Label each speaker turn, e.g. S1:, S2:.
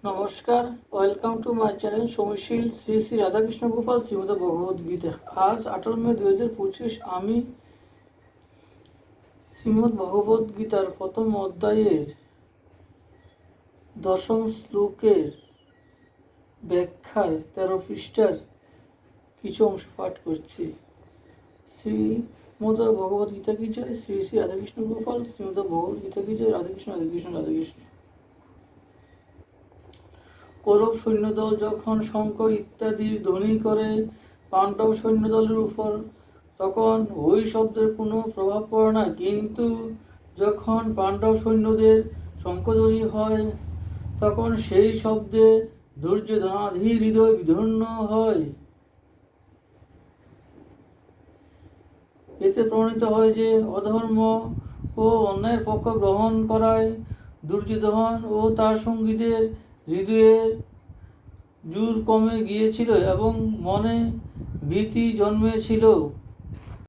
S1: নমস্কার, welcome to my channel সমশীল শ্রী শ্রী রাধাকৃষ্ণ গোপাল শ্রীমদ ভগবদ গীতা। আজ 18 মে 2025 আমি শ্রীমদ ভগবদ গীতার প্রথম অধ্যায়ের দশম শ্লোকের ব্যাখ্যার 13 পৃষ্ঠার কিছু অংশ পাঠ করছি। শ্রীমদ ভগবদ গীতা কি জয়, শ্রী শ্রী রাধাকৃষ্ণ গোপাল শ্রীমদ ভগবদ গীতা কি জয়। রাধাকৃষ্ণ রাধাকৃষ্ণ রাধাকৃষ্ণ। কৌরব সৈন্যদল যখন শঙ্খ ইত্যাদির ধ্বনি করে পাণ্ডব সৈন্যদলের উপর, তখন ওই শব্দের কোনো প্রভাব পড়ে না। কিন্তু যখন পাণ্ডব সৈন্যদের শঙ্খধ্বনি হয়, তখন সেই শব্দে দুর্যোধনাধির হৃদয় বিদীর্ণ হয়। এতে প্রমাণিত হয় যে অধর্ম ও অন্যায়ের পক্ষ গ্রহণ করায় দুর্যোধন ও তার সঙ্গীদের হৃদয়ের জোর কমে গিয়েছিল এবং মনে ভীতি জন্মেছিল।